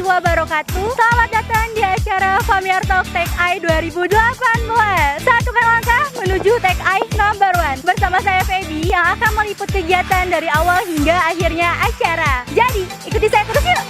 wabarakatuh. Selamat datang di acara Familiar Talk TACi 2018. Satukan langkah menuju TACi number 1. Bersama saya Feby yang akan meliput kegiatan dari awal hingga akhirnya acara. Jadi, ikuti saya terus yuk.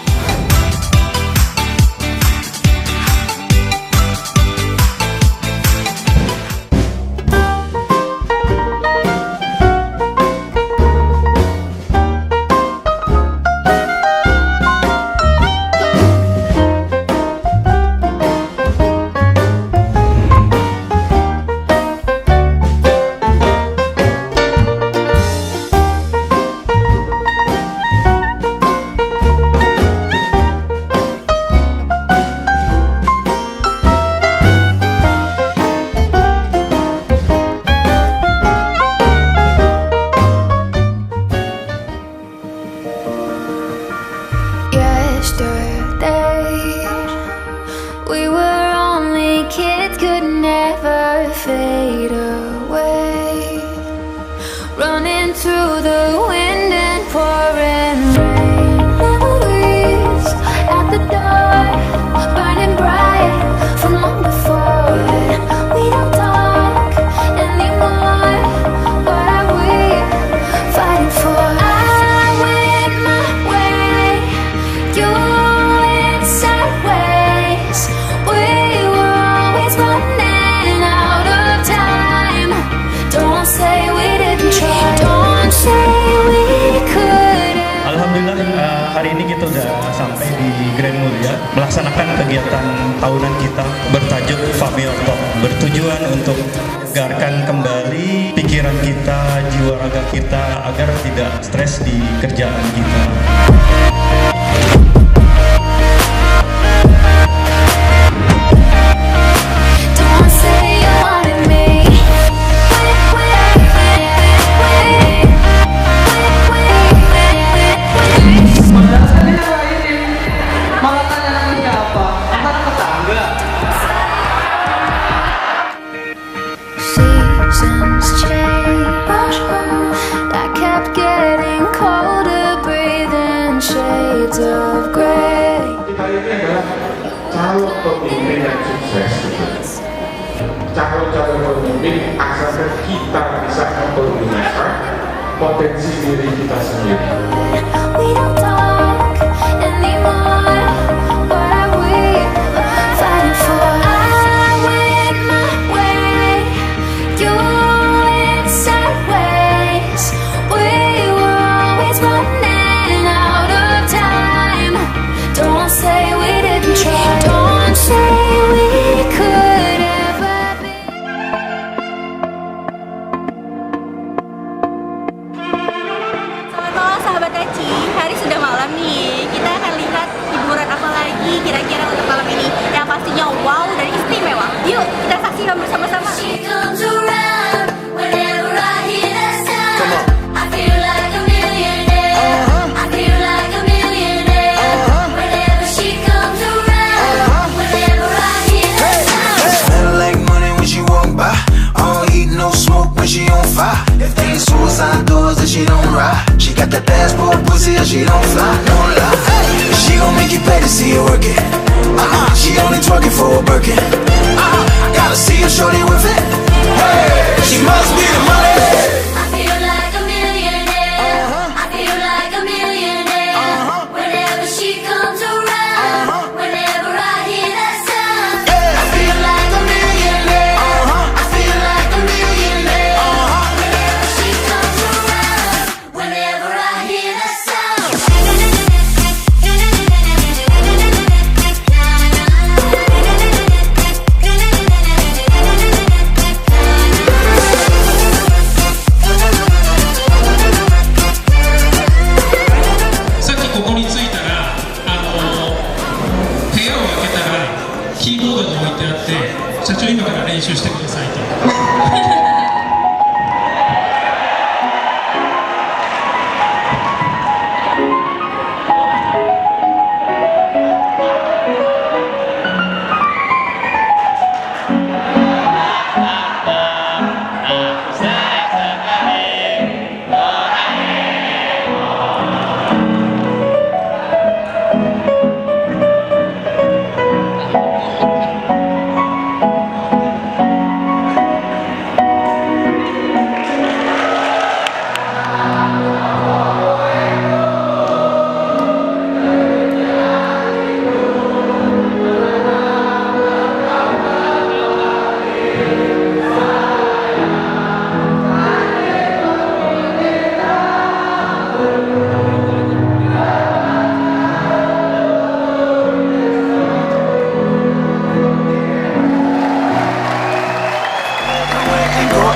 Hari ini kita udah sampai di Grand Mulya melaksanakan kegiatan tahunan kita bertajuk Familiar Talk, bertujuan untuk menggarkan kembali pikiran kita, jiwa raga kita agar tidak stres di kerjaan kita. Calon pemimpin yang sukses. Calon-calon pemimpin asalkan kita bisa mempergunakan potensi diri kita sendiri. Sahabat TACi, hari sudah malam nih. Kita akan lihat hiburan apa lagi kira-kira untuk malam ini yang pastinya wow dan istimewa. Yuk, kita saksikan bersama-sama. She on fire. If they ain't suicide doors, then she don't ride. She got that passport pussy, or she don't fly. No lie. She gon' make you pay to see her work it. She only twerking for a Birkin. I gotta see her shorty with it. Hey, she must be the money. I feel like a millionaire. I feel like a millionaire. Whenever she comes around, whenever I hear that sound, I feel like a millionaire. I feel like a millionaire. Whenever she comes around, whenever I hear that sound.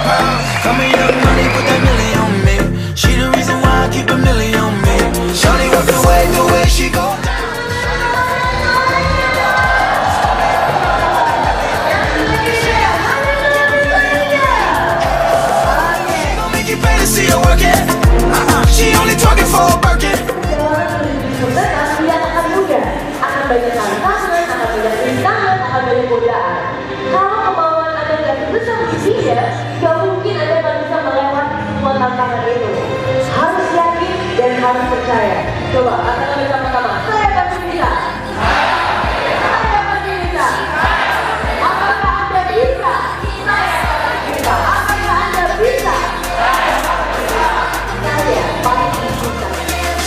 proud. Come here, young money, put that million on me. She the reason why I keep a million on me. Shawty work the way she go down. She gon' make you pay to see her working. She only talking for a Birkin. Anak muda akan banyak tantangan, akan banyak rintangan, akan banyak godaan. Kalau kemauan Anda nggak sebesar dia, nggak mungkin Anda nggak bisa melewati semua tantangan itu. Harus yakin dan harus percaya. Coba katakan bersama-sama, saya pasti bisa. Saya pasti bisa. Apakah Anda bisa? Saya pasti bisa. Apakah Anda bisa? Saya pasti bisa.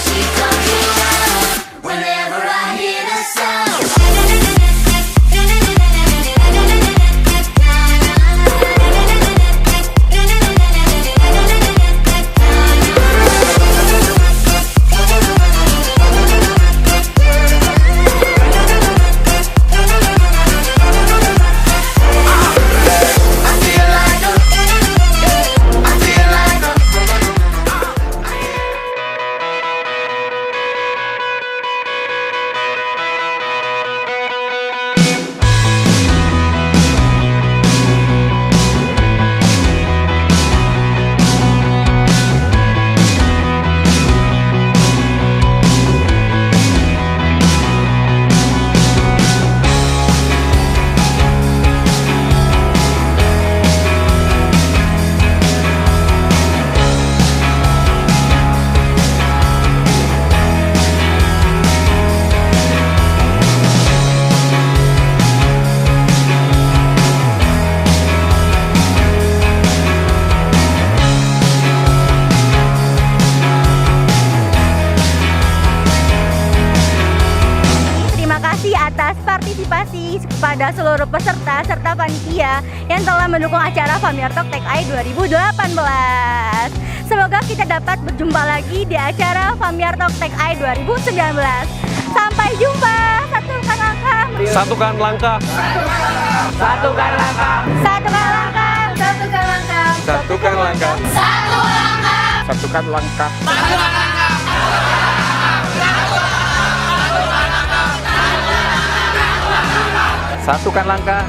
She comes around whenever I hear the sound. Atas partisipasi kepada seluruh peserta serta panitia yang telah mendukung acara Family Talk TACi 2018. Semoga kita dapat berjumpa lagi di acara Family Talk TACi 2019. Sampai jumpa. Satukan langkah. Satukan langkah. Satukan langkah. Satukan langkah. Satukan langkah. Satukan langkah. Satu langkah. Satukan langkah. Satukan langkah. Satukan langkah.